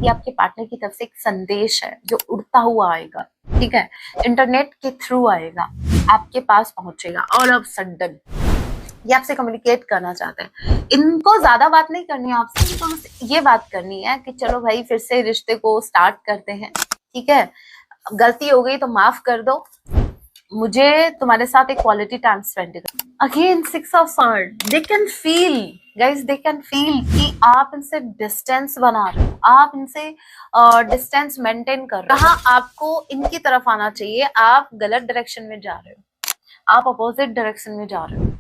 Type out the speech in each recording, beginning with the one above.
ये आपके पार्टनर की तरफ से एक संदेश है जो उड़ता हुआ आएगा, ठीक है, इंटरनेट के थ्रू आएगा, आपके पास पहुंचेगा ऑल ऑफ सडन। ये आपसे कम्युनिकेट करना चाहते हैं। इनको ज्यादा बात नहीं करनी है आपसे, इनको बस ये बात करनी है कि चलो भाई फिर से रिश्ते को स्टार्ट करते हैं, ठीक है, गलती हो गई तो माफ कर दो, मुझे तुम्हारे साथ एक क्वालिटी टाइम स्पेंड करना। Again 6 of Swords, they can feel, guys they can feel कि आप इनसे डिस्टेंस बना रहे हो, आप इनसे डिस्टेंस मेंटेन कर रहे हो। कहाँ आपको इनकी तरफ आना चाहिए, आप गलत डायरेक्शन में जा रहे हो, आप अपोजिट डायरेक्शन में जा रहे हो।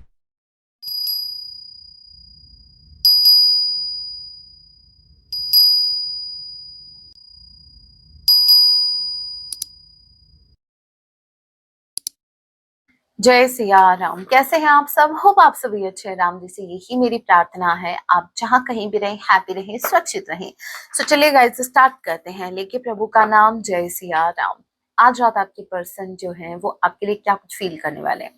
जय सिया राम। कैसे हैं आप सब? होप आप सभी अच्छे हैं। राम जी से यही मेरी प्रार्थना है, आप जहां कहीं भी रहें हैप्पी रहें, सुरक्षित रहें। सो चलिए गाइस स्टार्ट करते हैं, लेके प्रभु का नाम। जय सिया राम। आज रात आपके पर्सन जो है वो आपके लिए क्या कुछ फील करने वाले हैं।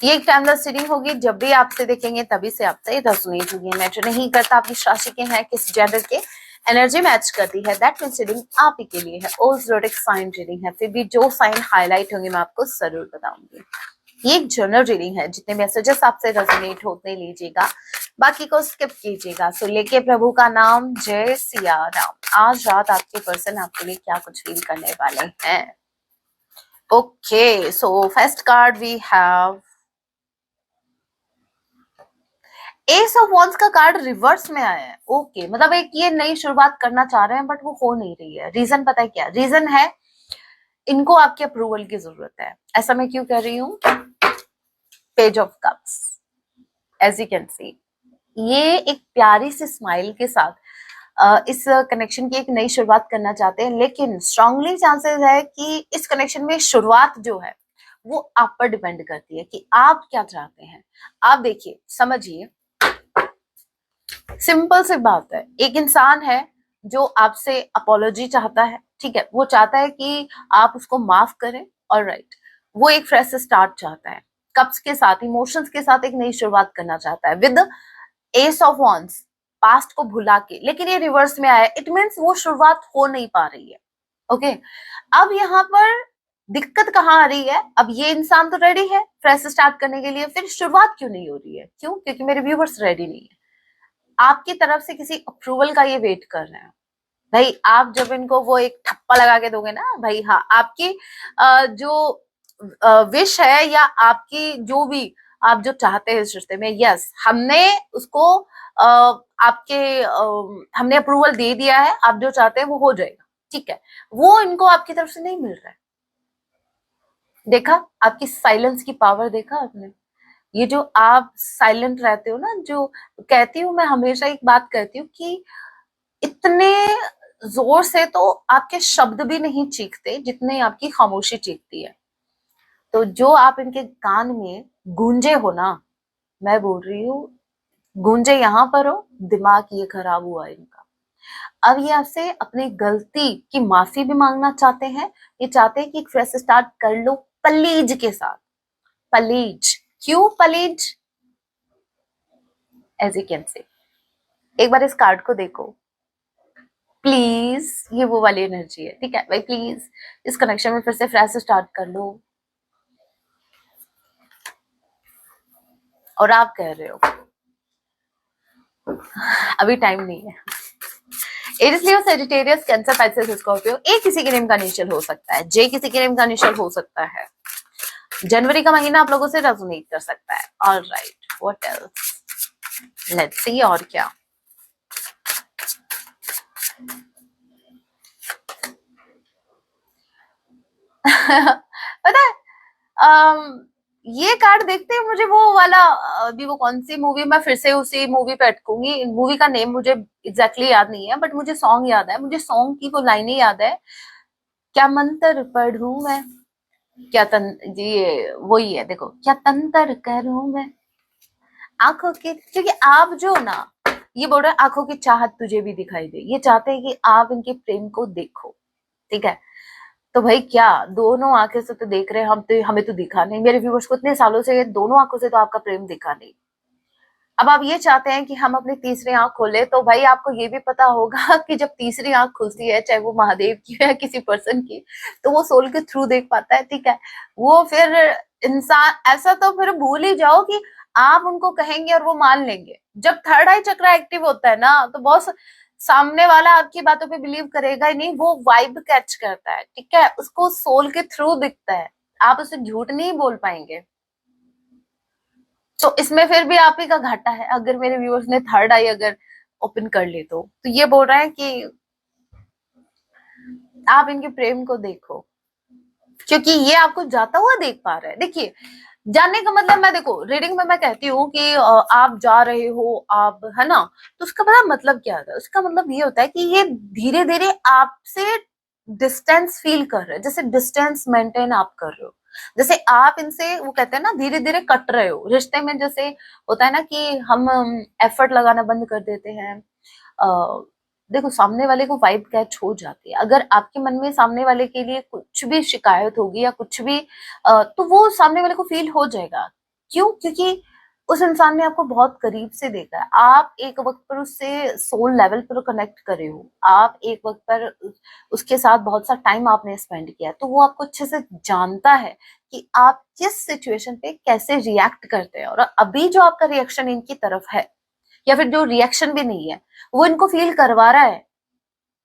ये एक टाइमलेस रीडिंग होगी, जब भी आपसे देखेंगे तभी से आपसे रेजोनेट होगी। मैटर नहीं करता आप किस राशि के हैं, किस जेंडर के, एनर्जी मैच करती है, दैट मींस रीडिंग आप ही के लिए है। ऑल ज़ोडिक साइन रीडिंग है, फिर भी जो साइन हाईलाइट होंगे मैं आपको जरूर बताऊंगी। ये एक जनरल रीडिंग है, जितने मैसेजेस आपसे रेजोनेट होते लीजिएगा, बाकी को स्किप कीजिएगा। सो लेके प्रभु का नाम। जय सिया राम। आज रात आपके पर्सन आपके लिए क्या कुछ फील करने वाले हैं। Okay, so first card we have ace of wands का कार्ड रिवर्स में आया है। ओके, मतलब एक ये नई शुरुआत करना चाह रहे हैं बट वो हो नहीं रही है। रीजन पता है क्या रीजन है? इनको आपके अप्रूवल की जरूरत है। ऐसा मैं क्यों कर रही हूँ? Page of cups, as you can see, ये एक प्यारी सी स्माइल के साथ इस कनेक्शन की एक नई शुरुआत करना चाहते हैं, लेकिन स्ट्रांगली चांसेस है कि इस कनेक्शन में शुरुआत जो है वो आप पर डिपेंड करती है कि आप क्या चाहते हैं। आप देखिए, समझिए, सिंपल सी बात है। एक इंसान है जो आपसे अपोलॉजी चाहता है, ठीक है, वो चाहता है कि आप उसको माफ करें, ऑलराइट, वो एक फ्रेश स्टार्ट चाहता है, कप्स के साथ, इमोशंस के साथ एक नई शुरुआत करना चाहता है with S of wands, past को भुला के। लेकिन ये रिवर्स में आया, इट मीन्स वो शुरुआत हो नहीं पा रही है। ओके, अब यहाँ पर दिक्कत कहाँ आ रही है? अब ये इंसान तो रेडी है फ्रेश स्टार्ट करने के लिए, फिर शुरुआत क्यों नहीं हो रही है? क्यों? क्योंकि मेरे व्यूवर्स रेडी नहीं है। आपकी तरफ से किसी अप्रूवल का ये वेट कर रहे हैं। भाई आप जब इनको वो एक ठप्पा लगा के दोगे ना, भाई हाँ, आपकी जो विश है या आपकी जो भी आप जो चाहते हैं इस रिश्ते में, यस, हमने उसको आपके हमने अप्रूवल दे दिया है, आप जो चाहते हैं वो हो जाएगा, ठीक है, वो इनको आपकी तरफ से नहीं मिल रहा है। देखा आपकी साइलेंस की पावर? देखा आपने? ये जो आप साइलेंट रहते हो ना, जो कहती हूँ मैं, हमेशा एक बात कहती हूँ कि इतने जोर से तो आपके शब्द भी नहीं चीखते जितने आपकी खामोशी चीखती है। तो जो आप इनके कान में गूंजे हो ना, मैं बोल रही हूँ, गूंजे यहाँ पर हो, दिमाग ये खराब हुआ इनका। अब ये आपसे अपनी गलती की माफी भी मांगना चाहते हैं। ये चाहते हैं कि एक फ्रेश स्टार्ट कर लो पलीज के साथ। पलीज क्यों? Please, as you can say, एक बार इस कार्ड को देखो प्लीज, ये वो वाली एनर्जी है, ठीक है भाई, प्लीज इस कनेक्शन में फिर से फ्रेश स्टार्ट कर लो। और आप कह रहे हो अभी टाइम नहीं है। एरिस, लियो, सेजिटेरियस, कैंसर, पाइसेस, स्कॉर्पियो। ए किसी के नेम का इनिशियल हो सकता है, जे किसी के नेम का इनिशियल हो सकता है। जनवरी का महीना आप लोगों से रेजोनेट कर सकता है। Alright, what else, let's see, और क्या। पता है, ये कार्ड देखते हैं मुझे वो वाला, अभी वो कौन सी मूवी, मैं फिर से उसी मूवी पे अटकूंगी। मूवी का नेम मुझे एग्जैक्टली याद नहीं है, बट मुझे सॉन्ग याद है, मुझे सॉन्ग की वो लाइनें याद है। क्या मंत्र पढ़ूं मैं, क्या तन, ये वही है, देखो, क्या तंत्र करूं मैं आंखों के, क्योंकि आप जो ना, ये बोल रहे हैं आंखों की चाहत तुझे भी दिखाई दे। ये चाहते हैं कि आप इनके प्रेम को देखो, ठीक है। तो भाई क्या दोनों आंखें से तो देख रहे हैं हम, तो हमें तो दिखा नहीं, मेरे व्यूवर्स को इतने सालों से दोनों आंखों से तो आपका प्रेम दिखा नहीं। अब आप ये चाहते हैं कि हम अपनी तीसरी आंख खोले, तो भाई आपको ये भी पता होगा कि जब तीसरी आंख खुलती है, चाहे वो महादेव की है किसी पर्सन की, तो वो सोल के थ्रू देख पाता है, ठीक है। वो फिर इंसान ऐसा तो फिर भूल ही जाओ कि आप उनको कहेंगे और वो मान लेंगे। जब थर्ड आई चक्र एक्टिव होता है ना, तो बहुत सामने वाला आपकी बातों पे बिलीव करेगा ही नहीं, वो वाइब कैच करता है, ठीक है, उसको सोल के थ्रू दिखता है, आप उसे झूठ नहीं बोल पाएंगे। तो इसमें फिर भी आप ही का घाटा है अगर मेरे व्यूअर्स ने थर्ड आई अगर ओपन कर ली तो ये बोल रहे हैं कि आप इनके प्रेम को देखो, क्योंकि ये आपको जाता हुआ देख पा रहे हैं। देखिए, जानने का मतलब, मैं देखो रीडिंग में मैं कहती हूँ कि आप जा रहे हो, आप है ना, तो उसका पता मतलब क्या होता है? उसका मतलब ये होता है कि ये धीरे धीरे आपसे डिस्टेंस फील कर रहे हैं, जैसे डिस्टेंस मेंटेन आप कर रहे हो, जैसे आप इनसे, वो कहते हैं ना, धीरे धीरे कट रहे हो रिश्ते में। जैसे होता है ना कि हम एफर्ट लगाना बंद कर देते हैं। देखो, सामने वाले को वाइब कैच हो जाती है। अगर आपके मन में सामने वाले के लिए कुछ भी शिकायत होगी या कुछ भी, तो वो सामने वाले को फील हो जाएगा। क्यों? क्योंकि उस इंसान ने आपको बहुत करीब से देखा है। आप एक वक्त पर उससे सोल लेवल पर कनेक्ट करे हो, आप एक वक्त पर उसके साथ बहुत सा टाइम आपने स्पेंड किया, तो वो आपको अच्छे से जानता है कि आप किस सिचुएशन पे कैसे रिएक्ट करते हैं। और अभी जो आपका रिएक्शन इनकी तरफ है, या फिर जो रिएक्शन भी नहीं है, वो इनको फील करवा रहा है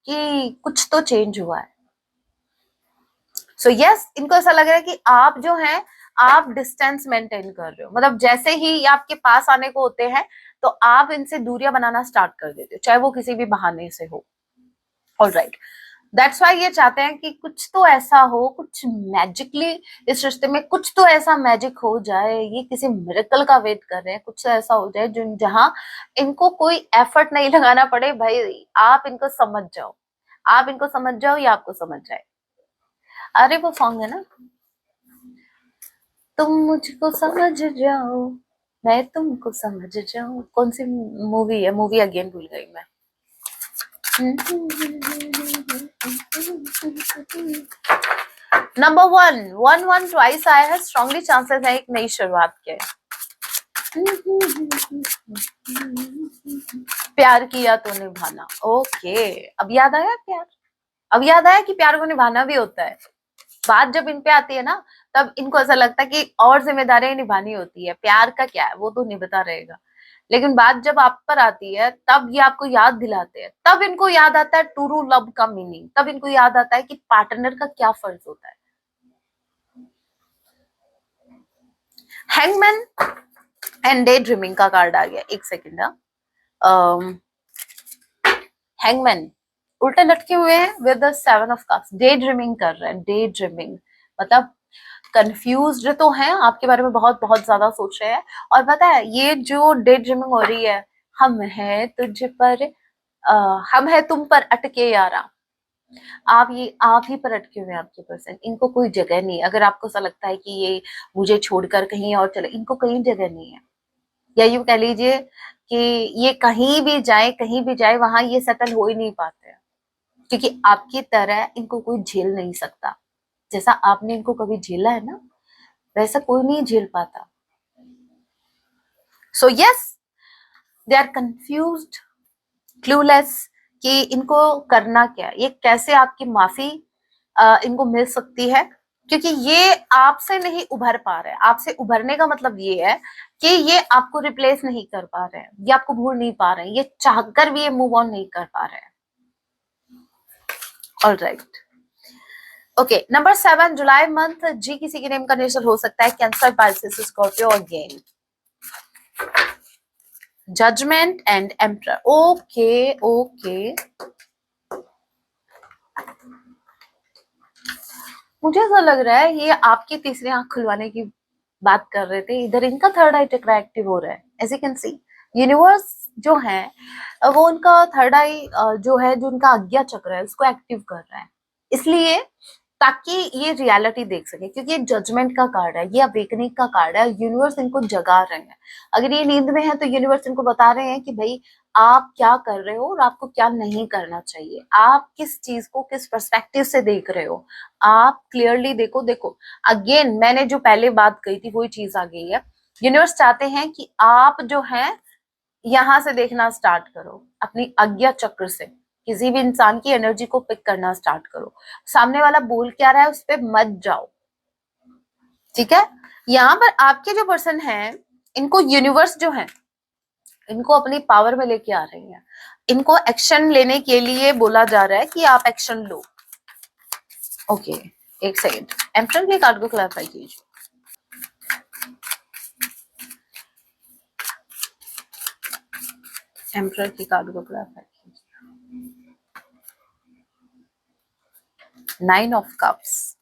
कि कुछ तो चेंज हुआ है। सो यस, इनको ऐसा लग रहा है कि आप जो हैं, आप डिस्टेंस मेंटेन कर रहे हो, मतलब जैसे ही ये आपके पास आने को होते हैं, तो आप इनसे दूरियां बनाना स्टार्ट कर देते हो, चाहे वो किसी भी बहाने से हो। ऑलराइट, दैट्स वाई ये चाहते हैं कि कुछ तो ऐसा हो, कुछ मैजिकली इस रिश्ते में कुछ तो ऐसा मैजिक हो जाए, ये किसी मिरेकल का वेट कर रहे हैं, कुछ तो ऐसा हो जाए जो जहां इनको कोई एफर्ट नहीं लगाना पड़े। भाई आप इनको समझ जाओ, आप इनको समझ जाओ या आपको समझ जाए। अरे वो सॉन्ग है ना, तुम मुझको समझ जाओ, मैं तुमको समझ जाऊं, कौन सी मूवी है? मूवी अगेन भूल गई मैं। Number one, one one twice आया है, स्ट्रांगली चांसेस है एक नई शुरुआत के। प्यार किया तो निभाना, ओके, अब याद आया प्यार, अब याद आया कि प्यार को निभाना भी होता है। बात जब इन पे आती है ना, तब इनको ऐसा लगता है कि और जिम्मेदारियां निभानी होती है, प्यार का क्या है, वो तो निभता रहेगा। लेकिन बात जब आप पर आती है, तब ये आपको याद दिलाते हैं, तब इनको याद आता है ट्रू लव का मीनिंग, तब इनको याद आता है कि पार्टनर का क्या फर्ज होता है। हैंगमैन एंड डे ड्रीमिंग का कार्ड आ गया, एक सेकेंड। हैंगमैन उल्टे लटके हुए हैं with the seven of cups, day dreaming कर रहे हैं। डे ड्रीमिंग मतलब कंफ्यूज्ड तो हैं, आपके बारे में बहुत बहुत ज्यादा सोच रहे हैं। और पता है, ये जो डे ड्रीमिंग हो रही है, हम हैं तुझ पर, हम है तुम पर अटके यारा, आप ही पर अटके हुए हैं आपके पर्सन। इनको कोई जगह नहीं है। अगर आपको ऐसा लगता है कि ये मुझे छोड़कर कहीं और चले, इनको कहीं जगह नहीं है। या यूं कह लीजिए कि ये कहीं भी जाए वहां ये सेटल हो ही नहीं पाते हैं, क्योंकि आपकी तरह इनको कोई झेल नहीं सकता। जैसा आपने इनको कभी झेला है ना, वैसा कोई नहीं झेल पाता। So yes, they are confused, clueless कि इनको करना क्या है, ये कैसे आपकी माफी इनको मिल सकती है, क्योंकि ये आपसे नहीं उभर पा रहे हैं। आपसे उभरने का मतलब ये है कि ये आपको रिप्लेस नहीं कर पा रहे हैं, ये आपको भूल नहीं पा रहे हैं, ये चाहकर भी ये मूव ऑन नहीं कर पा रहे हैं। ऑलराइट, ओके, नंबर 7, जुलाई मंथ, जी किसी के नेम का नेचर हो सकता है, Cancer, Pisces, Scorpio again. Judgement and emperor, okay okay. मुझे ऐसा लग रहा है ये आपकी तीसरी आंख खुलवाने की बात कर रहे थे, इधर इनका थर्ड आई चक्र एक्टिव हो रहा है। As you can see, universe जो है वो उनका थर्ड आई जो है, जो उनका आज्ञा चक्र है, उसको एक्टिव कर रहा है, इसलिए ताकि ये रियलिटी देख सके, क्योंकि ये जजमेंट का कार्ड है, ये अवेकनिंग का कार्ड है। यूनिवर्स इनको जगा रहे हैं। अगर ये नींद में है तो यूनिवर्स इनको बता रहे हैं कि भाई आप क्या कर रहे हो और आपको क्या नहीं करना चाहिए, आप किस चीज को किस पर्सपेक्टिव से देख रहे हो, आप क्लियरली देखो। देखो अगेन, मैंने जो पहले बात कही थी वही चीज आ गई है। यूनिवर्स चाहते हैं कि आप जो है यहां से देखना स्टार्ट करो, अपनी आज्ञा चक्र से किसी भी इंसान की एनर्जी को पिक करना स्टार्ट करो। सामने वाला बोल क्या रहा है उस पर मत जाओ, ठीक है। यहाँ पर आपके जो पर्सन है, इनको यूनिवर्स जो है, इनको अपनी पावर में लेके आ रही है। इनको एक्शन लेने के लिए बोला जा रहा है कि आप एक्शन लो। ओके, एक सेकेंड, एम्परर के कार्ड को क्लैरिफाई कीजिए। एम्परर की कार्ड को क्लैरिफाई कीजिए। 9 ऑफ कप्स,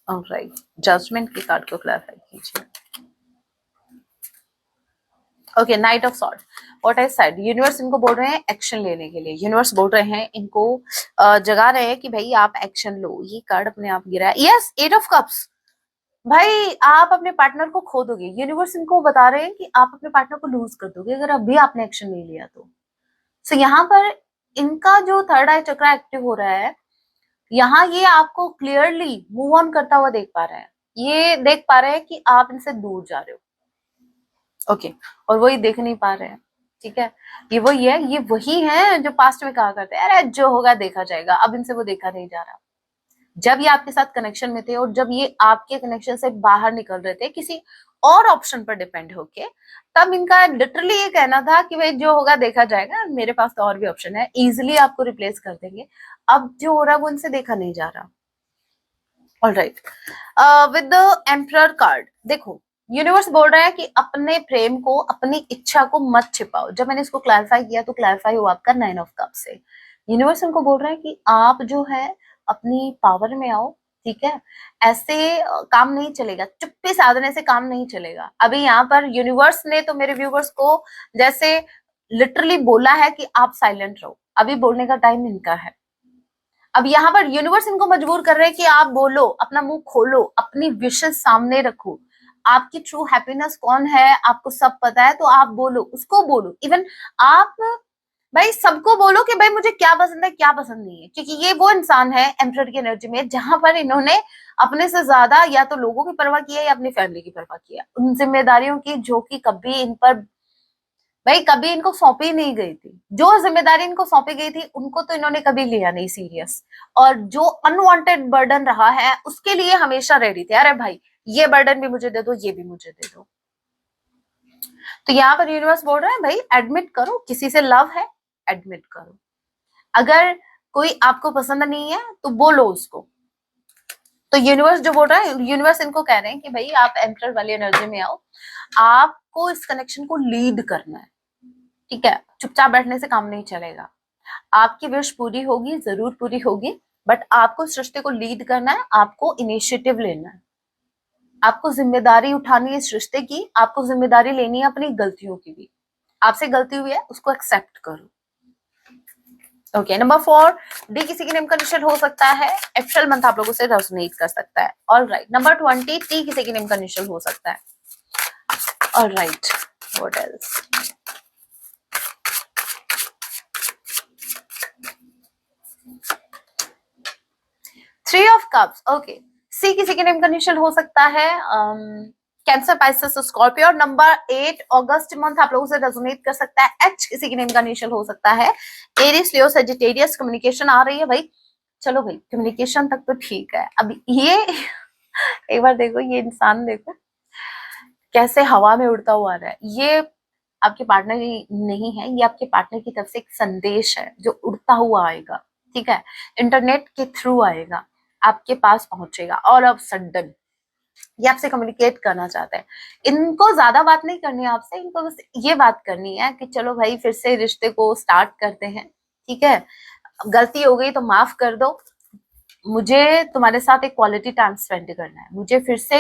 ऑलराइट। जजमेंट की कार्ड को क्लैरिफाई कीजिए। Okay, night of sword, what I said, universe इनको बोल रहे हैं एक्शन लेने के लिए। यूनिवर्स बोल रहे हैं इनको, जगा रहे हैं कि भाई आप एक्शन लो। ये कार्ड अपने आप गिरा है, यस, 8 ऑफ कप्स। भाई आप अपने पार्टनर को खो दोगे। यूनिवर्स इनको बता रहे हैं कि आप अपने पार्टनर को लूज कर दोगे अगर अभी आपने एक्शन नहीं लिया तो। सो यहाँ पर इनका जो थर्ड आई चक्र एक्टिव हो रहा है, यहाँ ये आपको क्लियरली मूव ऑन करता हुआ देख पा रहे हैं। ये देख पा रहे हैं कि आप इनसे दूर जा रहे हो, ओके, और वही देख नहीं पा रहे हैं, ठीक है। ये वही है, ये वही है जो पास्ट में कहा करते हैं, अरे जो होगा देखा जाएगा। अब इनसे वो देखा नहीं जा रहा। जब ये आपके साथ कनेक्शन में थे और जब ये आपके कनेक्शन से बाहर निकल रहे थे किसी और ऑप्शन पर डिपेंड होके, तब इनका लिटरली ये कहना था कि भाई जो होगा देखा जाएगा, मेरे पास तो और भी ऑप्शन है, इजिली आपको रिप्लेस कर देंगे। अब जो हो रहा है वो इनसे देखा नहीं जा रहा। Alright, with the emperor card, देखो यूनिवर्स बोल रहा है कि अपने प्रेम को, अपनी इच्छा को मत छिपाओ। जब मैंने इसको क्लैरिफाई किया तो क्लैरिफाई हुआ आपका 9 ऑफ कप से। यूनिवर्स हमको बोल रहा है कि आप जो है अपनी पावर में आओ, ठीक है। ऐसे काम नहीं चलेगा, चुप्पी साधने से काम नहीं चलेगा। अभी यहाँ पर यूनिवर्स ने तो मेरे व्यूवर्स को जैसे लिटरली बोला है कि आप साइलेंट रहो, अभी बोलने का टाइम इनका है। अब यहाँ पर यूनिवर्स इनको मजबूर कर रहे हैं कि आप बोलो, अपना मुंह खोलो, अपनी विशेष सामने रखो। आपकी ट्रू हैप्पीनेस कौन है आपको सब पता है, तो आप बोलो, उसको बोलो। इवन आप भाई सबको बोलो कि भाई मुझे क्या पसंद है क्या पसंद नहीं है, क्योंकि ये वो इंसान है एम्परर की एनर्जी में जहां पर इन्होंने अपने से ज्यादा या तो लोगों की परवाह की है या अपनी फैमिली की परवाह की है, उन जिम्मेदारियों की जो कि कभी इन पर भाई कभी इनको सौंपी नहीं गई थी। जो जिम्मेदारी इनको सौंपी गई थी उनको तो इन्होंने कभी लिया नहीं सीरियस, और जो अनवांटेड बर्डन रहा है उसके लिए हमेशा रेडी थे, अरे भाई ये बर्डन भी मुझे दे दो, ये भी मुझे दे दो। तो यहाँ पर यूनिवर्स बोल रहा है भाई एडमिट करो, किसी से लव है एडमिट करो। अगर कोई आपको पसंद नहीं है तो बोलो उसको। तो यूनिवर्स जो बोल रहा है, यूनिवर्स इनको कह रहे हैं कि भाई आप एम्परर वाली एनर्जी में आओ, आपको इस कनेक्शन को लीड करना है, ठीक है। चुपचाप बैठने से काम नहीं चलेगा। आपकी विश पूरी होगी, जरूर पूरी होगी, बट आपको सृष्टि को लीड करना है, आपको इनिशिएटिव लेना है, आपको जिम्मेदारी उठानी है सृष्टि की, आपको जिम्मेदारी लेनी है अपनी गलतियों की भी। आपसे गलती हुई है उसको एक्सेप्ट करो। ओके, नंबर 4, डी किसी के नेम का निश्चल हो सकता है, अप्रैल मंथ आप लोगों से रेजोनेट कर सकता है। ऑलराइट, नंबर 20, टी किसी के नेम का निश्चल हो सकता है। Alright, what else, three of cups, okay. See किसी के नेम का निश्चल हो सकता है, कैंसर, पाइसेस, स्कॉर्पियो। नंबर 8, अगस्त मंथ आप लोगों से रेजोनेट कर सकता है। एच किसी के नेम का निश्चल हो सकता है, एरिस, लियो, सेजिटेरियस। कम्युनिकेशन आ रही है भाई, चलो भाई कम्युनिकेशन तक तो ठीक है। अब ये एक बार देखो, ये इंसान देखो कैसे हवा में उड़ता हुआ आ रहा है। ये आपके पार्टनर नहीं है, ये आपके पार्टनर की तरफ से एक संदेश है जो उड़ता हुआ आएगा, ठीक है। इंटरनेट के थ्रू आएगा, आपके पास पहुंचेगा, और अब सडन ये आपसे कम्युनिकेट करना चाहते हैं। इनको ज्यादा बात नहीं करनी है आपसे, इनको बस ये बात करनी है कि चलो भाई फिर से रिश्ते को स्टार्ट करते हैं, ठीक है। गलती हो गई तो माफ कर दो, मुझे तुम्हारे साथ एक क्वालिटी टाइम स्पेंड करना है, मुझे फिर से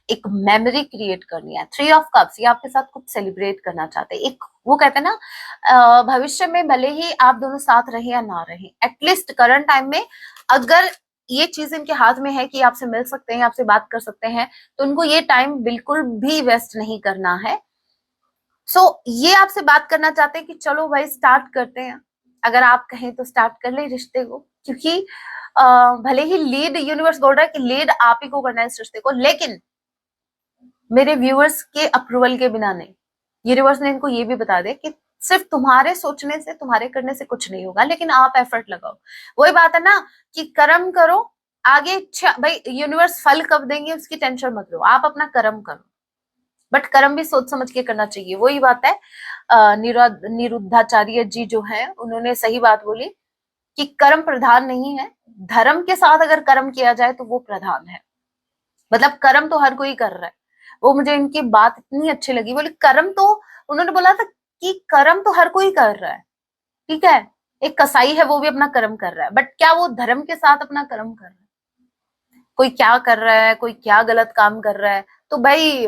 एक मेमोरी क्रिएट करनी है। 3 ऑफ कप्स, ये आपके साथ कुछ सेलिब्रेट करना चाहते हैं। एक वो कहते हैं ना, भविष्य में भले ही आप दोनों साथ रहे या ना रहे, एटलीस्ट करंट टाइम में अगर ये चीज इनके हाथ में है कि आपसे मिल सकते हैं, आपसे बात कर सकते हैं, तो उनको ये टाइम बिल्कुल भी वेस्ट नहीं करना है। सो ये आपसे बात करना चाहते हैं कि चलो भाई स्टार्ट करते हैं, अगर आप कहें तो स्टार्ट कर ले रिश्ते को, क्योंकि भले ही लीड यूनिवर्स बोल रहा है कि लीड आप ही को करना है इस रिश्ते को, लेकिन मेरे व्यूअर्स के अप्रूवल के बिना नहीं। यूनिवर्स ने इनको ये भी बता दे कि सिर्फ तुम्हारे सोचने से, तुम्हारे करने से कुछ नहीं होगा, लेकिन आप एफर्ट लगाओ। वही बात है ना कि कर्म करो, आगे भाई यूनिवर्स फल कब देंगे उसकी टेंशन मत लो, आप अपना कर्म करो, बट कर्म भी सोच समझ के करना चाहिए। वही बात है, निरुद्धाचार्य जी जो है उन्होंने सही बात बोली कि कर्म प्रधान नहीं है, धर्म के साथ अगर कर्म किया जाए तो वो प्रधान है। मतलब कर्म तो हर कोई कर रहा है। वो मुझे इनकी बात इतनी अच्छी लगी, बोले कर्म तो, उन्होंने बोला था कि कर्म तो हर कोई कर रहा है, ठीक है, एक कसाई है वो भी अपना कर्म कर रहा है, बट क्या वो धर्म के साथ अपना कर्म कर रहा है? कोई क्या कर रहा है, कोई क्या गलत काम कर रहा है, तो भाई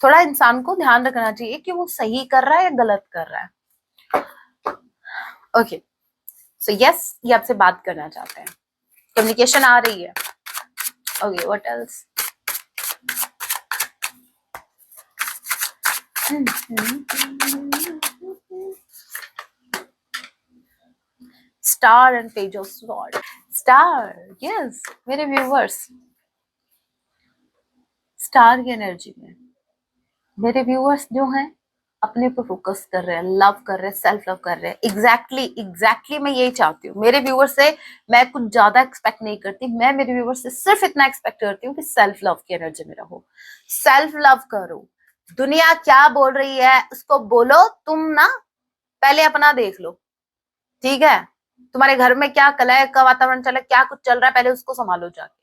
थोड़ा इंसान को ध्यान रखना चाहिए कि वो सही कर रहा है या गलत कर रहा है। ओके, सो यस, ये आपसे बात करना चाहते हैं, कम्युनिकेशन आ रही है। Okay, what else? Star and page of sword. Star, yes मेरे व्यूवर्स, स्टार की एनर्जी में मेरे व्यूअर्स जो हैं अपने पर फोकस कर रहे हैं, लव कर रहे हैं, सेल्फ लव कर रहे हैं। एग्जैक्टली मैं यही चाहती हूँ। मेरे व्यूअर्स से मैं कुछ ज्यादा एक्सपेक्ट नहीं करती, मैं मेरे व्यूअर्स से सिर्फ इतना एक्सपेक्ट करती हूँ कि सेल्फ लव की एनर्जी में रहो, सेल्फ लव करो। दुनिया क्या बोल रही है उसको बोलो, तुम ना पहले अपना देख लो, ठीक है? तुम्हारे घर में क्या कलह का वातावरण चल रहा है, क्या कुछ चल रहा है, पहले उसको संभालो जाके,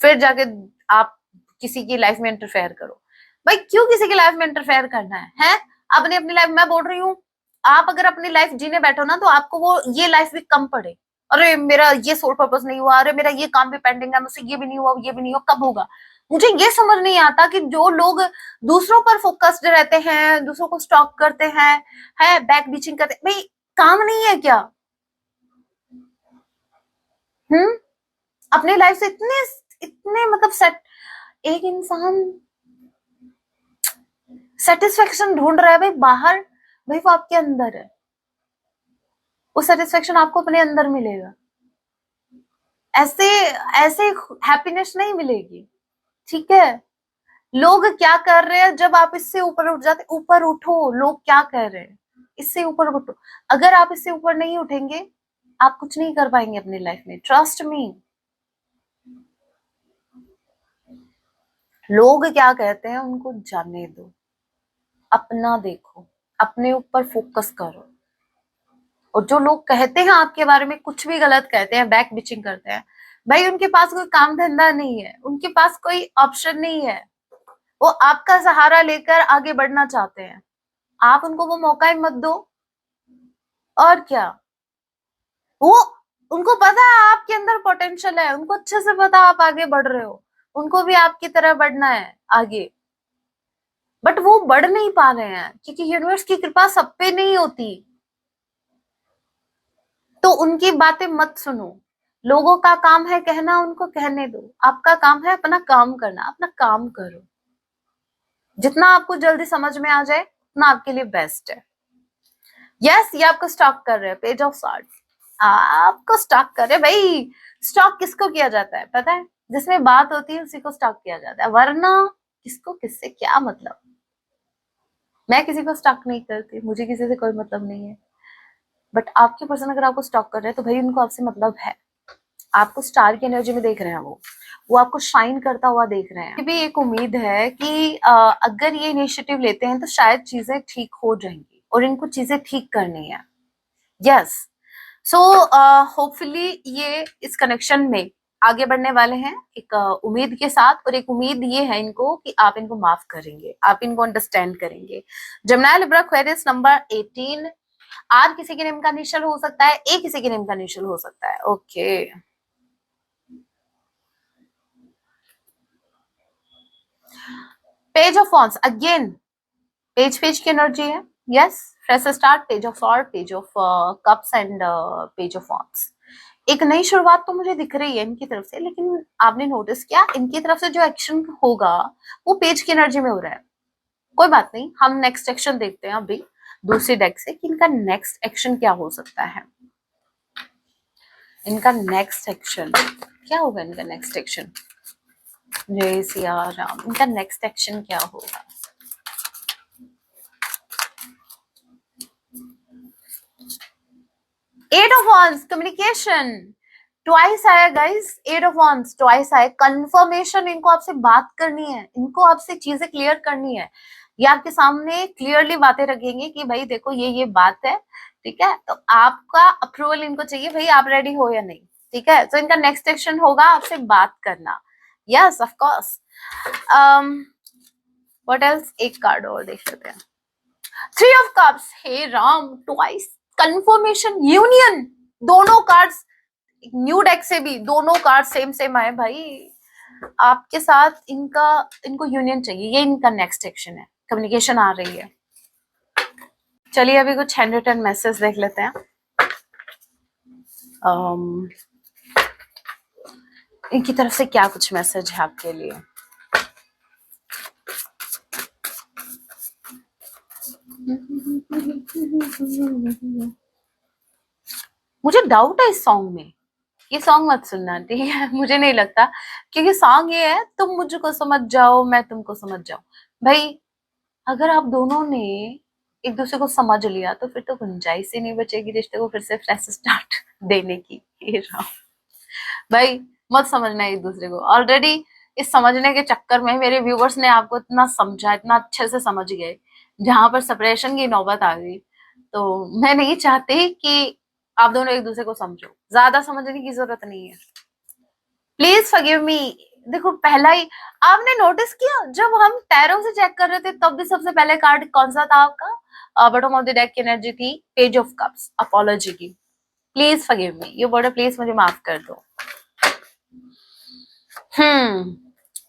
फिर जाके आप किसी की लाइफ में इंटरफेयर करो। भाई क्यों किसी की लाइफ में इंटरफेयर करना है? आपने अपनी लाइफ, मैं बोल रही हूँ, आप अगर अपनी लाइफ जीने बैठो ना तो आपको वो ये लाइफ भी कम पड़े। अरे मेरा ये सोल पर्पस नहीं हुआ, अरे मेरा ये काम भी पेंडिंग है, मुझसे ये भी नहीं हुआ, ये भी नहीं हुआ, कब होगा? मुझे ये समझ नहीं आता कि जो लोग दूसरों पर फोकस्ड रहते हैं, दूसरों को स्टॉक करते हैं, है बैक बीचिंग करते हैं, भाई काम नहीं है क्या? अपनी लाइफ से इतने इतने मतलब सेट, एक इंसान सेटिस्फेक्शन ढूंढ रहा है भाई बाहर, भाई वो आपके अंदर है, वो सेटिस्फेक्शन आपको अपने अंदर मिलेगा। ऐसे ऐसे हैप्पीनेस नहीं मिलेगी, ठीक है? लोग क्या कर रहे हैं, जब आप इससे ऊपर उठ जाते, ऊपर उठो, लोग क्या कह रहे हैं इससे ऊपर उठो। अगर आप इससे ऊपर नहीं उठेंगे आप कुछ नहीं कर पाएंगे अपनी लाइफ में, ट्रस्ट मी। लोग क्या कहते हैं उनको जाने दो, अपना देखो, अपने ऊपर फोकस करो। और जो लोग कहते हैं आपके बारे में कुछ भी गलत कहते हैं, बैक बिचिंग करते हैं, भाई उनके पास कोई काम धंधा नहीं है, उनके पास कोई ऑप्शन नहीं है, वो आपका सहारा लेकर आगे बढ़ना चाहते हैं, आप उनको वो मौका ही मत दो। और क्या, वो, उनको पता है आपके अंदर पोटेंशियल है, उनको अच्छे से पता आप आगे बढ़ रहे हो, उनको भी आपकी तरह बढ़ना है आगे, बट वो बढ़ नहीं पा रहे हैं क्योंकि यूनिवर्स की कृपा सब पे नहीं होती। तो उनकी बातें मत सुनो, लोगों का काम है कहना, उनको कहने दो, आपका काम है अपना काम करना, अपना काम करो। जितना आपको जल्दी समझ में आ जाए उतना आपके लिए बेस्ट है। यस, ये आपको स्टॉक कर रहे हैं, पेज ऑफ सॉर्ड आपको स्टॉक कर रहे हैं। भाई स्टॉक किसको किया जाता है पता है? जिसमें बात होती है उसी को स्टॉक किया जाता है, वरना किसको किससे क्या मतलब। मैं किसी को स्टॉक नहीं करती, मुझे किसी से कोई मतलब नहीं है, बट आपके पर्सन अगर आपको स्टॉक कर रहे हैं तो भाई उनको आपसे मतलब है, आपको स्टार की एनर्जी में देख रहे हैं, वो आपको शाइन करता हुआ देख रहे हैं। भी एक उम्मीद है कि अगर ये इनिशिएटिव लेते हैं तो शायद चीजें ठीक हो जाएंगी, और इनको चीजें ठीक करनी है। यस, सो होपफुली ये इस कनेक्शन में आगे बढ़ने वाले हैं एक उम्मीद के साथ, और एक उम्मीद ये है इनको कि आप इनको माफ करेंगे, आप इनको अंडरस्टैंड करेंगे। Gemini Libra Aquarius number 18, or किसी के नेम का इनिशियल हो सकता है, ए किसी के नेम का इनिशियल हो सकता है। Okay, page of wands again, page की एनर्जी है। Yes, fresh start, page of sword, page of cups and page of wands. एक नई शुरुआत तो मुझे दिख रही है इनकी तरफ से, लेकिन आपने नोटिस किया इनकी तरफ से जो एक्शन होगा वो पेज की एनर्जी में हो रहा है। कोई बात नहीं, हम नेक्स्ट एक्शन देखते हैं अभी दूसरी डेक से कि इनका नेक्स्ट एक्शन क्या हो सकता है। इनका नेक्स्ट एक्शन क्या होगा? इनका नेक्स्ट एक्शन, जय सिया राम, इनका नेक्स्ट एक्शन क्या होगा? Eight of wands, communication twice आया guys, eight of wands twice आया, कंफर्मेशन, इनको आपसे बात करनी है, इनको आपसे चीजें क्लियर करनी है, ये आपके सामने क्लियरली बातें रखेंगे कि भाई देखो ये बात है, ठीक है, तो आपका अप्रूवल इनको चाहिए, भाई आप रेडी हो या नहीं, ठीक है, तो इनका नेक्स्ट एक्शन होगा आपसे बात करना, yes of course. What else, एक कार्ड और देख लेते हैं, थ्री ऑफ कप्स, हे राम, ट्वाइस कंफर्मेशन, यूनियन, दोनों कार्ड्स, न्यू डेक से भी दोनों कार्ड सेम सेम आए भाई, आपके साथ इनको यूनियन चाहिए, ये इनका नेक्स्ट एक्शन है, कम्युनिकेशन आ रही है। चलिए अभी कुछ हैंड रिटन मैसेज देख लेते हैं। इनकी तरफ से क्या कुछ मैसेज है आपके लिए। मुझे डाउट है इस सॉन्ग में, ये सॉन्ग मत सुनना, ठीक है, मुझे नहीं लगता, क्योंकि सॉन्ग ये है तुम मुझको समझ जाओ मैं तुमको समझ जाऊं, भाई अगर आप दोनों ने एक दूसरे को समझ लिया तो फिर तो गुंजाइश ही नहीं बचेगी रिश्ते को फिर से फ्रेश स्टार्ट देने की। भाई मत समझना एक दूसरे को, ऑलरेडी इस समझने के चक्कर में मेरे व्यूवर्स ने आपको इतना समझा, इतना अच्छे से समझ गए, जहां पर सेपरेशन की नौबत आ गई, तो मैं नहीं चाहती कि आप दोनों एक दूसरे को समझो, ज्यादा समझने की जरूरत नहीं है, प्लीज फॉरगिव मी। देखो पहला ही आपने नोटिस किया, जब हम टैरो से चेक कर रहे थे तब भी सबसे पहले कार्ड कौन सा था आपका, बॉटम ऑफ द डेक की एनर्जी थी पेज ऑफ कप्स, अपॉलॉजी की, प्लीज फॉरगिव मी, ये वर्ड प्लीज मुझे माफ कर दो।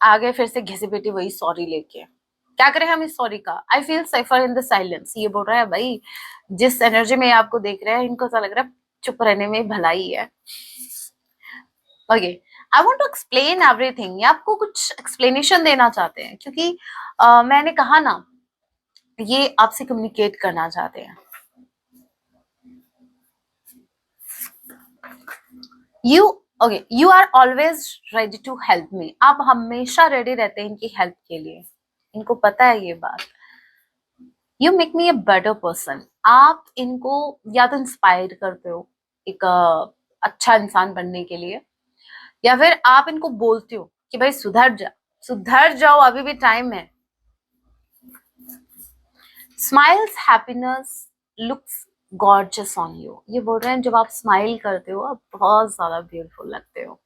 आगे फिर से घिसी पिटी वही सॉरी लेके, क्या करें हम इस सॉरी का, I feel safer in the silence, ये बोल रहा है भाई जिस एनर्जी में आपको देख रहे हैं इनको ऐसा लग रहा है चुप रहने में भलाई है। Okay, I want to explain everything, ये आपको कुछ एक्सप्लेनेशन देना चाहते हैं, क्योंकि मैंने कहा ना ये आपसे कम्युनिकेट करना चाहते हैं। You are always ready to help me, आप हमेशा रेडी रहते हैं इनकी हेल्प के लिए, इनको पता है ये बात। You make me a better person, आप इनको या तो इंस्पायर करते हो एक अच्छा इंसान बनने के लिए, या फिर आप इनको बोलते हो कि भाई सुधर जाओ अभी भी टाइम है। Smiles happiness looks gorgeous on you, ये बोल रहे हैं जब आप स्माइल करते हो आप बहुत ज्यादा ब्यूटीफुल लगते हो,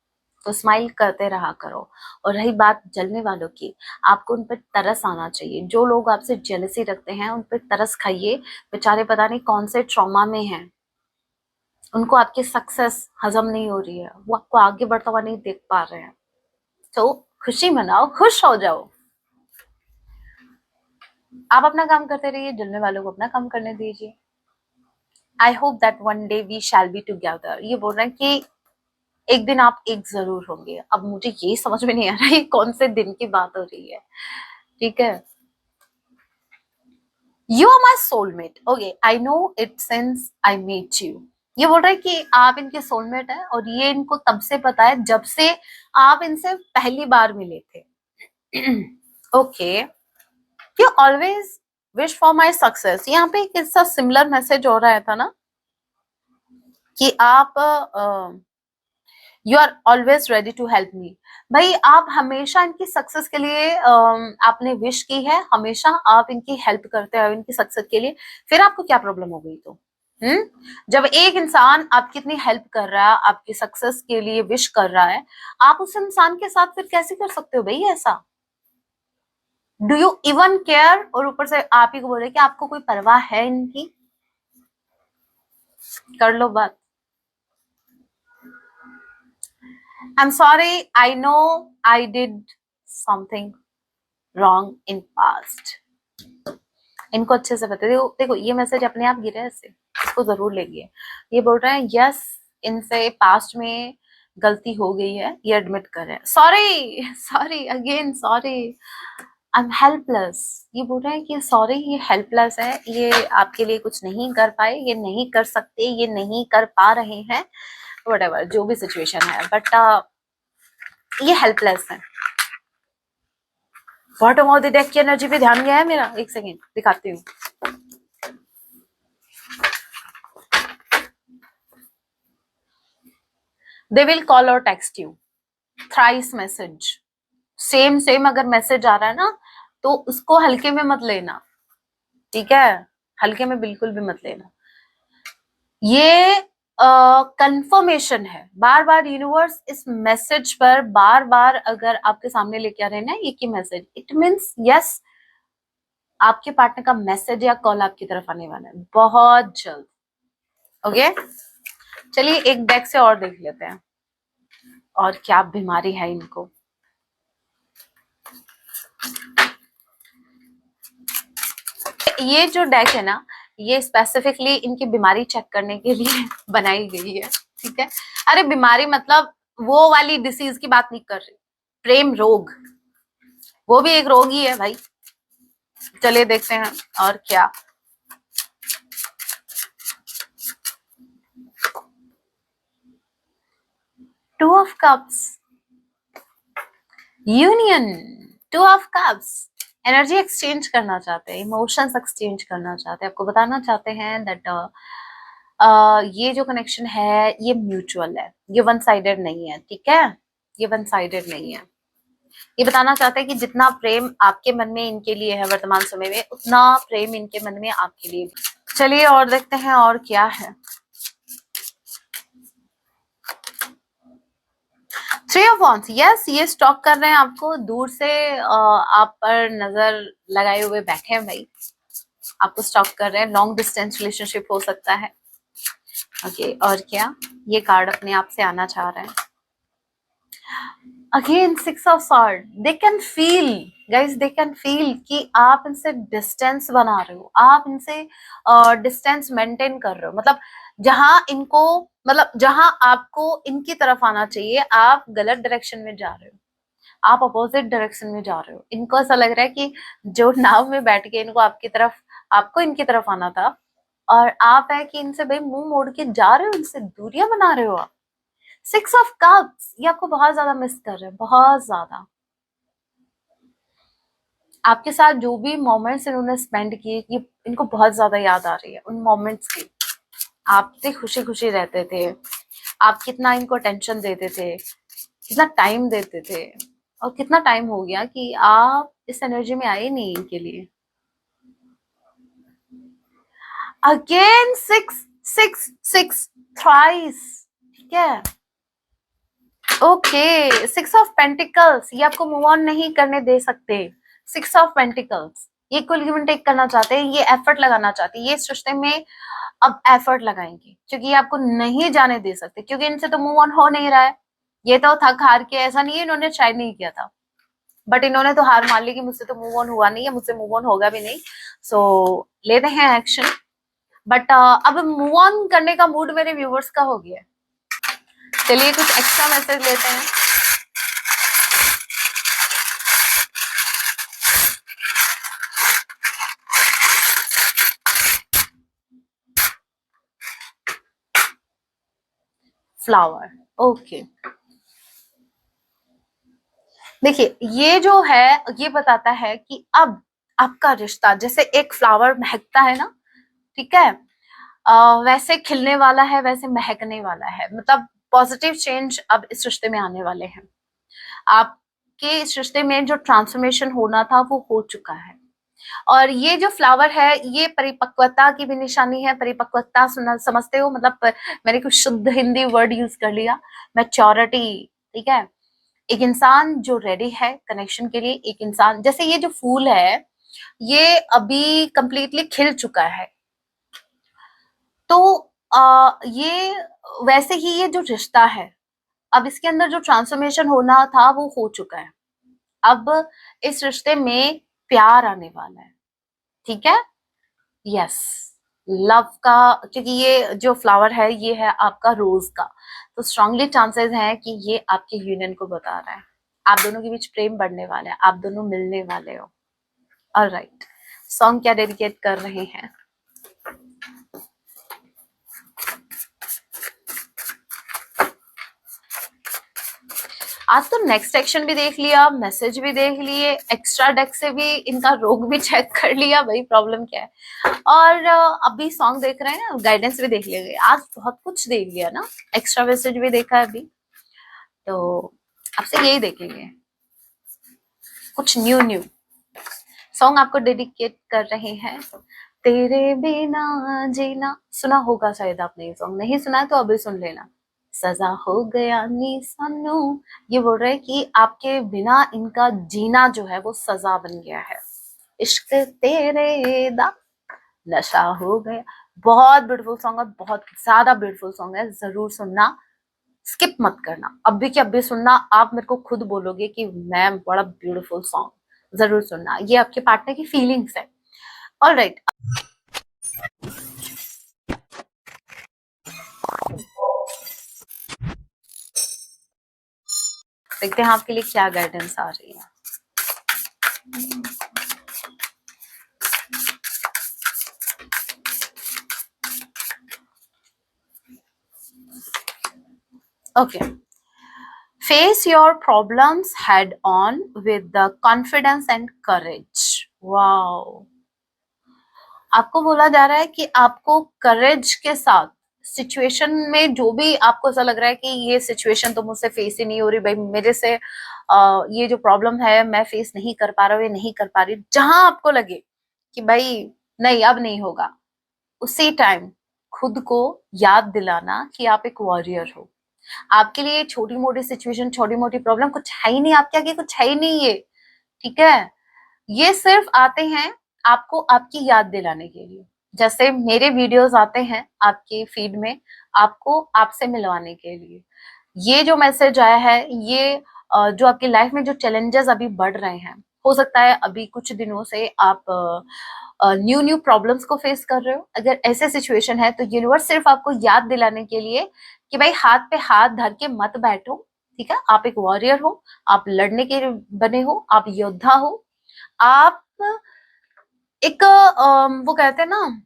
तो स्माइल करते रहा करो। और रही बात जलने वालों की, आपको उन पर तरस आना चाहिए, जो लोग आपसे जेलसी रखते हैं उन पर तरस खाइए, बेचारे पता नहीं कौन से ट्रॉमा में हैं, उनको आपकी सक्सेस हजम नहीं हो रही है, वो आपको आगे बढ़ता हुआ नहीं देख पा रहे हैं, तो खुशी मनाओ, खुश हो जाओ, आप अपना काम करते रहिए, जलने वालों को अपना काम करने दीजिए। I hope that one day we shall be together, ये बोल रहे हैं कि एक दिन आप एक जरूर होंगे, अब मुझे ये समझ में नहीं आ रहा है कौन से दिन की बात हो रही है, ठीक है। You are my soulmate, okay I know it since I meet you, ये बोल रहे हैं कि आप इनके सोलमेट हैं और ये इनको तब से पता है जब से आप इनसे पहली बार मिले थे। Okay, you always wish for my success, यहाँ पे एक ऐसा सिमिलर मैसेज हो रहा था ना कि आप you are always ready to help me, भाई आप हमेशा इनकी सक्सेस के लिए आपने विश की है, हमेशा आप इनकी हेल्प करते हो इनकी सक्सेस के लिए, फिर आपको क्या प्रॉब्लम हो गई तो जब एक इंसान आपकी इतनी हेल्प कर रहा है, आपकी सक्सेस के लिए विश कर रहा है, आप उस इंसान के साथ फिर कैसे कर सकते हो भाई ऐसा, डू यू इवन केयर, और ऊपर से आप ही को बोल रहे कि आपको कोई परवाह है इनकी, कर लो बात। I'm sorry, I know I did something wrong in past. इनको अच्छे से बता, देखो ये मैसेज अपने आप गिरा है इससे, इसको जरूर लेंगे, ये बोल रहे हैं यस इनसे पास्ट में गलती हो गई है, ये एडमिट कर रहे हैं, sorry again sorry, I am helpless, ये बोल रहे हैं कि सॉरी ये हेल्पलेस है, ये आपके लिए कुछ नहीं कर पाए, ये नहीं कर सकते, ये नहीं कर पा रहे हैं, व्हाटएवर जो भी सिचुएशन है, बट ये हेल्पलेस है। बॉटम ऑफ द डेक की एनर्जी पे ध्यान गया है मेरा, एक सेकेंड दिखाती हूँ। दे विल कॉल और text you thrice message, same same अगर मैसेज आ रहा है ना तो उसको हल्के में मत लेना, ठीक है, हल्के में बिल्कुल भी मत लेना। ये कंफर्मेशन है, बार बार यूनिवर्स इस मैसेज पर बार बार अगर आपके सामने लेके आ रहे हैं ना एक ही मैसेज, इट मीन्स यस आपके पार्टनर का मैसेज या कॉल आपकी तरफ आने वाला है बहुत जल्द। ओके, चलिए एक डेक से और देख लेते हैं और क्या बीमारी है इनको। ये जो डेक है ना ये स्पेसिफिकली इनकी बीमारी चेक करने के लिए बनाई गई है, ठीक है। अरे बीमारी मतलब वो वाली डिसीज की बात नहीं कर रही, प्रेम रोग, वो भी एक रोग ही है भाई। चलिए देखते हैं और क्या। Two of cups, union, two of cups, energy exchange करना चाहते हैं, इमोशंस एक्सचेंज करना चाहते हैं, आपको बताना चाहते हैं दैट ये जो कनेक्शन है ये म्यूचुअल है, ये वन साइडेड नहीं है, ठीक है, ये वन साइडेड नहीं है। ये बताना चाहते हैं कि जितना प्रेम आपके मन में इनके लिए है वर्तमान समय में उतना प्रेम इनके मन में आपके लिए भी। चलिए और देखते हैं और क्या है। थ्री ऑफ वॉन्ड्स, यस ये स्टॉक कर रहे हैं आपको दूर से, आप पर नजर लगाए हुए बैठे हैं भाई, आपको स्टॉक कर रहे हैं, लॉन्ग डिस्टेंस रिलेशनशिप हो सकता है। ओके और क्या, ये कार्ड अपने आप से आना चाह रहे हैं। Again six of sword, they can feel guys, they can feel कि आप इनसे डिस्टेंस बना रहे हो, आप इनसे डिस्टेंस मेंटेन कर रहे हो, मतलब जहां इनको, मतलब जहां आपको इनकी तरफ आना चाहिए आप गलत डायरेक्शन में जा रहे हो, आप अपोजिट डायरेक्शन में जा रहे हो। इनको ऐसा लग रहा है कि जो नाव में बैठ के इनको आपकी तरफ, आपको इनकी तरफ आना था और आप है कि इनसे भाई मुंह मोड़ के जा रहे हो, इनसे दूरियां बना रहे हो आप। सिक्स ऑफ कप्स, ये आपको बहुत ज्यादा मिस कर रहे हैं, बहुत ज्यादा। आपके साथ जो भी मोमेंट्स इन्होंने स्पेंड किए ये इनको बहुत ज्यादा याद आ रही है, उन मोमेंट्स की। आप कितने खुशी खुशी रहते थे, आप कितना इनको अटेंशन देते थे, कितना टाइम देते थे, और कितना टाइम हो गया कि आप इस एनर्जी में आए नहीं इनके लिए। Again six six six thrice, ठीक है। ओके, सिक्स ऑफ पेंटिकल्स, ये आपको मूव ऑन नहीं करने दे सकते। सिक्स ऑफ पेंटिकल्स, ये कुल गिव एंड टेक करना चाहते हैं, ये एफर्ट लगाना चाहते हैं, ये इस रिश्ते में अब एफर्ट लगाएंगे क्योंकि ये आपको नहीं जाने दे सकते, क्योंकि इनसे तो मूव ऑन हो नहीं रहा है। ये तो थक हार के, ऐसा नहीं है इन्होंने ट्राई नहीं किया था, बट इन्होंने तो हार मान ली कि मुझसे तो मूव ऑन हुआ नहीं है, मुझसे मूव ऑन होगा भी नहीं, सो लेते हैं एक्शन। बट अब मूव ऑन करने का मूड मेरे व्यूवर्स का हो गया है। चलिए कुछ एक्स्ट्रा मैसेज लेते हैं। फ्लावर, ओके, देखिए ये जो है ये बताता है कि अब आपका रिश्ता जैसे एक फ्लावर महकता है ना, ठीक है, वैसे खिलने वाला है, वैसे महकने वाला है, मतलब पॉजिटिव चेंज अब इस रिश्ते में आने वाले हैं। आपके इस रिश्ते में जो ट्रांसफॉर्मेशन होना था वो हो चुका है, और ये जो फ्लावर है ये परिपक्वता की भी निशानी है। परिपक्वता समझते हो, मतलब मैंने कुछ शुद्ध हिंदी वर्ड यूज कर लिया, मैच्योरिटी, ठीक है। एक इंसान जो रेडी है कनेक्शन के लिए, एक इंसान जैसे ये जो फूल है ये अभी कंप्लीटली खिल चुका है, तो ये वैसे ही ये जो रिश्ता है अब इसके अंदर जो ट्रांसफॉर्मेशन होना था वो हो चुका है। अब इस रिश्ते में प्यार आने वाला है, ठीक है, यस, लव का, क्योंकि ये जो फ्लावर है ये है आपका रोज का, तो स्ट्रांगली चांसेस हैं कि ये आपके यूनियन को बता रहा है, आप दोनों के बीच प्रेम बढ़ने वाला है, आप दोनों मिलने वाले हो। ऑलराइट, सॉन्ग क्या डेडिकेट कर रहे हैं? आज तो नेक्स्ट सेक्शन भी देख लिया, मैसेज भी देख लिए, एक्स्ट्रा डेक से भी इनका रोग भी चेक कर लिया, भाई प्रॉब्लम क्या है, और अभी सॉन्ग देख रहे हैं, गाइडेंस भी देख लिया, आज बहुत कुछ देख लिया ना, एक्स्ट्रा मैसेज भी देखा है अभी। तो आपसे यही देखेंगे, कुछ न्यू न्यू सॉन्ग आपको डेडिकेट कर रहे हैं। तेरे बिना जीना, सुना होगा शायद आपने ये सॉन्ग, नहीं सुना है तो अभी सुन लेना। सजा हो गया नी सानू, ये बोल रहे हैं कि आपके बिना इनका जीना जो है वो सजा बन गया है। इश्क तेरे दा नशा हो गया। बहुत ब्यूटीफुल सॉन्ग है, बहुत ज्यादा ब्यूटीफुल सॉन्ग है, जरूर सुनना, स्किप मत करना, अभी के अभी सुनना। आप मेरे को खुद बोलोगे कि मैम बड़ा ब्यूटीफुल सॉन्ग, जरूर सुनना, ये आपके पार्टनर की फीलिंग्स है। ऑलराइट, देखते हैं आपके लिए क्या गाइडेंस आ रही है। Okay, face your problems head on with the confidence and courage. Wow, आपको बोला जा रहा है कि आपको करेज के साथ सिचुएशन में, जो भी आपको ऐसा लग रहा है कि ये सिचुएशन तो मुझसे फेस ही नहीं हो रही भाई, मेरे से ये जो प्रॉब्लम है मैं फेस नहीं कर पा रहा हूँ, ये नहीं कर पा रही, जहां आपको लगे कि भाई नहीं अब नहीं होगा, उसी टाइम खुद को याद दिलाना कि आप एक वॉरियर हो। आपके लिए छोटी मोटी सिचुएशन, छोटी मोटी प्रॉब्लम कुछ है ही नहीं, आपके आगे कुछ है ही नहीं ये, ठीक है। ये सिर्फ आते हैं आपको आपकी याद दिलाने के लिए, जैसे मेरे वीडियोस आते हैं आपके फीड में आपको आपसे मिलवाने के लिए। ये जो मैसेज आया है, ये जो आपकी लाइफ में जो चैलेंजेस अभी बढ़ रहे हैं, हो सकता है अभी कुछ दिनों से आप न्यू न्यू प्रॉब्लम्स को फेस कर रहे हो। अगर ऐसे सिचुएशन है तो यूनिवर्स सिर्फ आपको याद दिलाने के लिए कि भाई हाथ पे हाथ धर के मत बैठो, ठीक है। आप एक वॉरियर हो, आप लड़ने के बने हो, आप योद्धा हो, आप एक वो कहते हैं ना,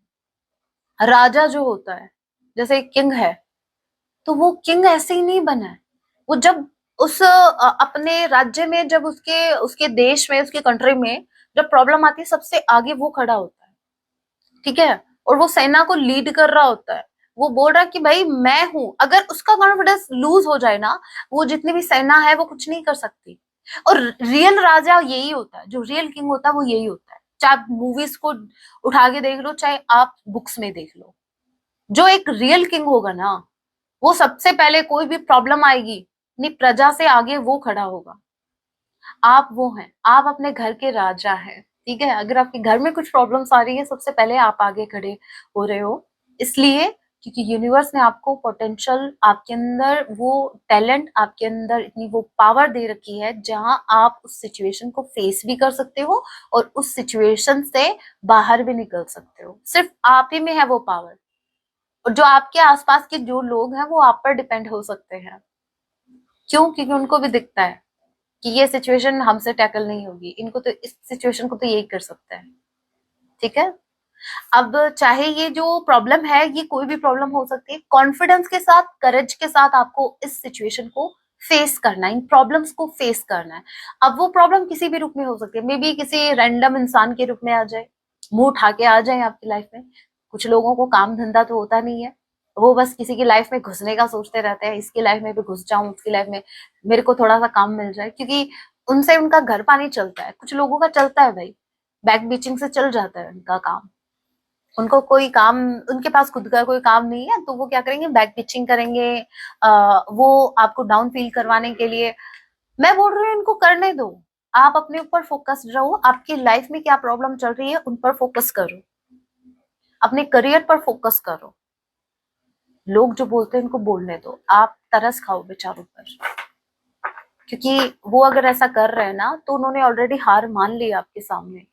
राजा जो होता है, जैसे एक किंग है, तो वो किंग ऐसे ही नहीं बना है। वो जब उस अपने राज्य में, जब उसके उसके देश में, उसके कंट्री में जब प्रॉब्लम आती है, सबसे आगे वो खड़ा होता है, ठीक है। और वो सेना को लीड कर रहा होता है, वो बोल रहा है कि भाई मैं हूं। अगर उसका कॉन्फिडेंस लूज हो जाए ना, वो जितनी भी सेना है वो कुछ नहीं कर सकती। और रियल राजा यही होता है, जो रियल किंग होता है वो यही होता है। चाहे आप मूवीज को उठा के देख लो, चाहे आप बुक्स में देख लो, जो एक रियल किंग होगा ना, वो सबसे पहले कोई भी प्रॉब्लम आएगी, अपनी प्रजा से आगे वो खड़ा होगा। आप वो हैं, आप अपने घर के राजा हैं, ठीक है। अगर आपके घर में कुछ प्रॉब्लम्स आ रही है, सबसे पहले आप आगे खड़े हो रहे हो, इसलिए क्योंकि यूनिवर्स ने आपको पोटेंशियल, आपके अंदर वो टैलेंट, आपके अंदर इतनी वो पावर दे रखी है, जहां आप उस सिचुएशन को फेस भी कर सकते हो और उस सिचुएशन से बाहर भी निकल सकते हो। सिर्फ आप ही में है वो पावर। और जो आपके आसपास के जो लोग हैं वो आप पर डिपेंड हो सकते हैं। क्यों? क्योंकि उनको भी दिखता है कि ये सिचुएशन हमसे टैकल नहीं होगी, इनको तो इस सिचुएशन को तो यही कर सकता है, ठीक है। अब चाहे ये जो प्रॉब्लम है, ये कोई भी प्रॉब्लम हो सकती है, कॉन्फिडेंस के साथ, करेज के साथ आपको इस सिचुएशन को फेस करना है, इन प्रॉब्लम्स को फेस करना है। अब वो प्रॉब्लम किसी भी रूप में हो सकती है, मे बी किसी रैंडम इंसान के रूप में आ जाए, मुंह उठा के आ जाए आपकी लाइफ में। कुछ लोगों को काम धंधा तो होता नहीं है, वो बस किसी की लाइफ में घुसने का सोचते रहते हैं, इसकी लाइफ में भी घुस जाऊं, उसकी लाइफ में मेरे को थोड़ा सा काम मिल जाए, क्योंकि उनसे उनका घर पानी चलता है। कुछ लोगों का चलता है भाई, बैक बीचिंग से चल जाता है उनका काम। उनको कोई काम, उनके पास खुद का कोई काम नहीं है, तो वो क्या करेंगे, बैक पिचिंग करेंगे, वो आपको डाउन फील करवाने के लिए। मैं बोल रही हूँ इनको करने दो, आप अपने ऊपर फोकस्ड रहो, आपकी लाइफ में क्या प्रॉब्लम चल रही है उन पर फोकस करो, अपने करियर पर फोकस करो। लोग जो बोलते हैं उनको बोलने दो, आप तरस खाओ बेचारों पर, क्योंकि वो अगर ऐसा कर रहे हैं ना, तो उन्होंने ऑलरेडी हार मान ली आपके सामने।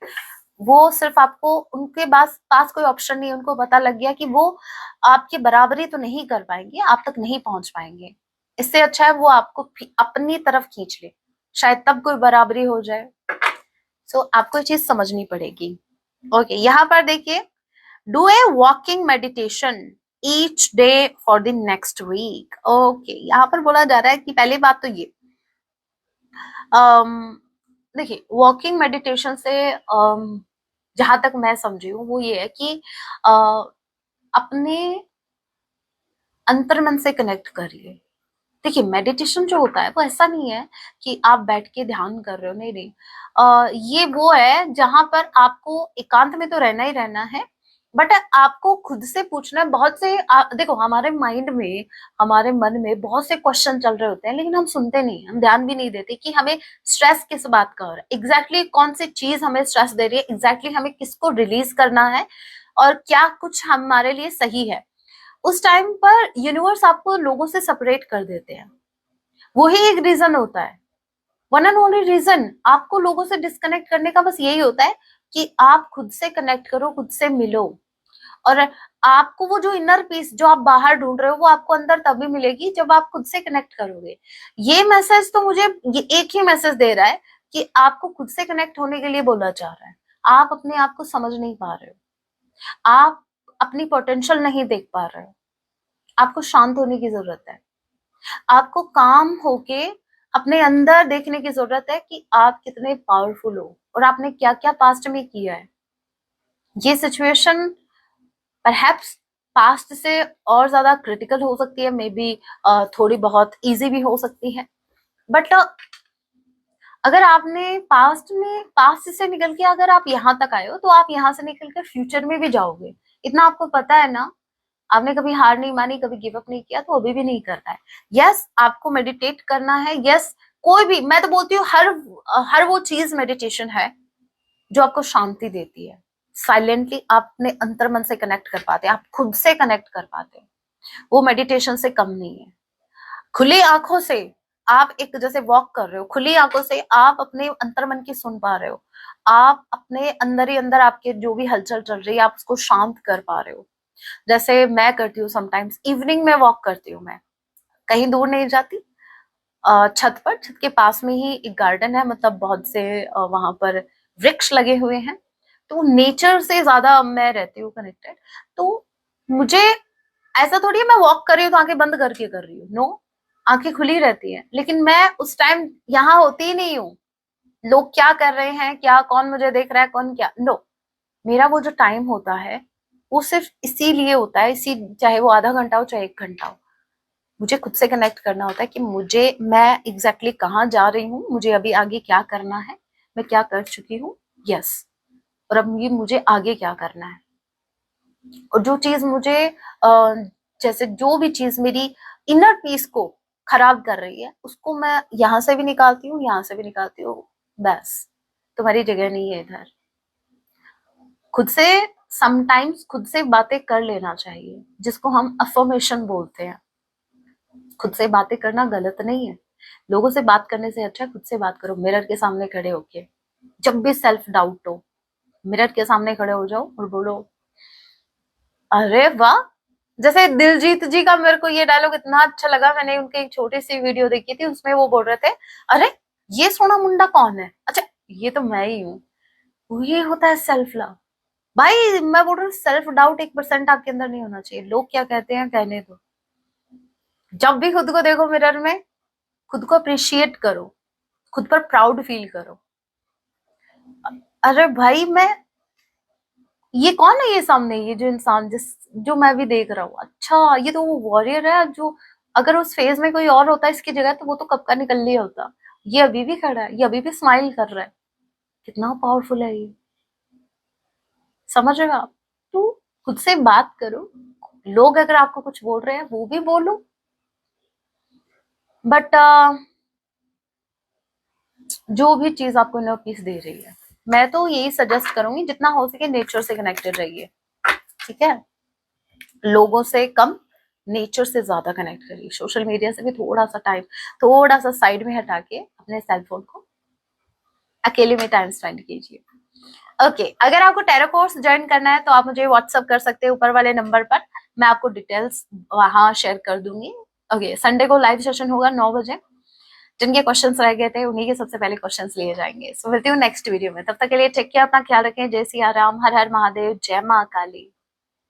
वो सिर्फ आपको, उनके पास कोई ऑप्शन नहीं है, उनको पता लग गया कि वो आपकी बराबरी तो नहीं कर पाएंगे, आप तक नहीं पहुंच पाएंगे। इससे अच्छा है वो आपको अपनी तरफ खींच ले, शायद तब कोई बराबरी हो जाए। सो आपको ये चीज समझनी पड़ेगी। ओके, यहाँ पर देखिए, do a walking meditation each day for the next week. Okay, यहाँ पर बोला जा रहा है कि पहली बात तो ये, देखिए वॉकिंग मेडिटेशन से जहां तक मैं समझी हूँ वो ये है कि अपने अंतर्मन से कनेक्ट करिए, देखिए मेडिटेशन जो होता है वो ऐसा नहीं है कि आप बैठ के ध्यान कर रहे हो, नहीं नहीं। ये वो है जहां पर आपको एकांत में तो रहना ही रहना है, बट आपको खुद से पूछना है। बहुत से देखो हमारे माइंड में, हमारे मन में बहुत से क्वेश्चन चल रहे होते हैं, लेकिन हम सुनते नहीं, हम ध्यान भी नहीं देते कि हमें स्ट्रेस किस बात का हो रहा है, एग्जैक्टली कौन सी चीज हमें स्ट्रेस दे रही है, एग्जैक्टली हमें किसको रिलीज करना है और क्या कुछ हमारे लिए सही है। उस टाइम पर यूनिवर्स आपको लोगों से सेपरेट कर देते हैं, वही एक रीजन होता है। वन एंड ओनली रीजन आपको लोगों से डिस्कनेक्ट करने का बस यही होता है कि आप खुद से कनेक्ट करो, खुद से मिलो। और आपको वो जो इनर पीस जो आप बाहर ढूंढ रहे हो वो आपको अंदर तभी मिलेगी जब आप खुद से कनेक्ट करोगे। ये मैसेज तो मुझे ये एक ही मैसेज दे रहा है कि आपको खुद से कनेक्ट होने के लिए बोला जा रहा है। आप अपने आप को समझ नहीं पा रहे हो, आप अपनी पोटेंशियल नहीं देख पा रहे हो, आपको शांत होने की जरूरत है, आपको काम होके अपने अंदर देखने की जरूरत है कि आप कितने पावरफुल हो और आपने क्या क्या पास्ट में किया है। ये सिचुएशन परहैप्स पास्ट से और ज्यादा क्रिटिकल हो सकती है, मे बी थोड़ी बहुत इजी भी हो सकती है, बट अगर आपने पास्ट से निकल के अगर आप यहाँ तक आए हो तो आप यहाँ से निकल कर फ्यूचर में भी जाओगे। इतना आपको पता है ना। आपने कभी हार नहीं मानी, कभी गिव अप नहीं किया, तो अभी भी नहीं करना है। यस आपको मेडिटेट करना है। यस कोई भी, मैं तो बोलती हूँ हर वो चीज मेडिटेशन है जो आपको शांति देती है। साइलेंटली आप अपने अंतर मन से कनेक्ट कर पाते हैं, आप खुद से कनेक्ट कर पाते हैं, वो मेडिटेशन से कम नहीं है। खुली आंखों से आप एक जैसे वॉक कर रहे हो, खुली आंखों से आप अपने अंतर मन की सुन पा रहे हो, आप अपने अंदर ही अंदर आपके जो भी हलचल चल रही है आप उसको शांत कर पा रहे हो। जैसे मैं करती हूँ समटाइम्स, इवनिंग में वॉक करती हूँ, मैं कहीं दूर नहीं जाती, छत पर, छत के पास में ही एक गार्डन है, मतलब बहुत से वहां पर वृक्ष लगे हुए हैं, तो नेचर से ज्यादा मैं रहती हूँ कनेक्टेड। तो मुझे ऐसा थोड़ी है मैं वॉक कर रही हूँ तो आंखें बंद करके कर रही हूँ, नो, आंखें खुली रहती हैं, लेकिन मैं उस टाइम यहाँ होती ही नहीं हूँ। लोग क्या कर रहे हैं, क्या कौन मुझे देख रहा है, कौन क्या, नो, मेरा वो जो टाइम होता है वो सिर्फ इसीलिए होता है, इसी, चाहे वो आधा घंटा हो चाहे 1 घंटा हो, मुझे खुद से कनेक्ट करना होता है कि मैं एग्जैक्टली कहाँ जा रही हूँ, मुझे अभी आगे क्या करना है, मैं क्या कर चुकी हूँ, यस, और अब ये मुझे आगे क्या करना है। और जो चीज मुझे जैसे जो भी चीज मेरी इनर पीस को खराब कर रही है उसको मैं यहाँ से भी निकालती हूँ, यहाँ से भी निकालती हूँ, बस तुम्हारी जगह नहीं है इधर। खुद से समटाइम्स खुद से बातें कर लेना चाहिए, जिसको हम अफर्मेशन बोलते हैं। खुद से बातें करना गलत नहीं है, लोगों से बात करने से अच्छा है खुद से बात करो। मिरर के सामने खड़े होके जब भी सेल्फ डाउट हो, मिरर के सामने खड़े हो जाओ और बोलो, अरे वाह। जैसे दिलजीत जी का मेरे को ये डायलॉग इतना अच्छा लगा, मैंने उनकी एक छोटी सी वीडियो देखी थी, उसमें वो बोल रहे थे, अरे ये सोना मुंडा कौन है, अच्छा ये तो मैं ही हूँ। ये होता है सेल्फ लव। भाई मैं बोल रही हूँ सेल्फ डाउट 1% आपके अंदर नहीं होना चाहिए, लोग क्या कहते हैं कहने दो। जब भी खुद को देखो मिरर में, खुद को अप्रिशिएट करो, खुद पर प्राउड फील करो। अरे भाई मैं, ये कौन है ये सामने, ये जो इंसान जो मैं भी देख रहा हूँ, अच्छा ये तो वो वॉरियर है जो, अगर उस फेज में कोई और होता इसकी जगह तो वो तो कब का निकल लिया होता। ये अभी भी खड़ा है, ये अभी भी स्माइल कर रहा है, कितना पावरफुल है ये। समझ रहे हो आप। तो खुद से बात करो, लोग अगर आपको कुछ बोल रहे हैं वो भी बोलो, बट जो भी चीज आपको इनर पीस दे रही है, मैं तो यही सजेस्ट करूंगी जितना हो सके नेचर से कनेक्टेड रहिए, ठीक है। लोगों से कम, नेचर से ज्यादा कनेक्ट करिए। सोशल मीडिया से भी थोड़ा सा टाइम, थोड़ा सा साइड में हटा के अपने सेलफोन को अकेले में टाइम स्पेंड कीजिए। ओके अगर आपको टेरो कोर्स ज्वाइन करना है तो आप मुझे व्हाट्सअप कर सकते हैं ऊपर वाले नंबर पर, मैं आपको डिटेल्स वहां शेयर कर दूंगी। ओके संडे को लाइव सेशन होगा 9 बजे, जिनके क्वेश्चंस रह गए थे उन्हीं के सबसे पहले क्वेश्चंस लिए जाएंगे। सो मिलती हूँ नेक्स्ट वीडियो में, तब तक के लिए टेक केयर, अपना ख्याल रखें। जय सिया राम, हर हर महादेव, जय माँ काली।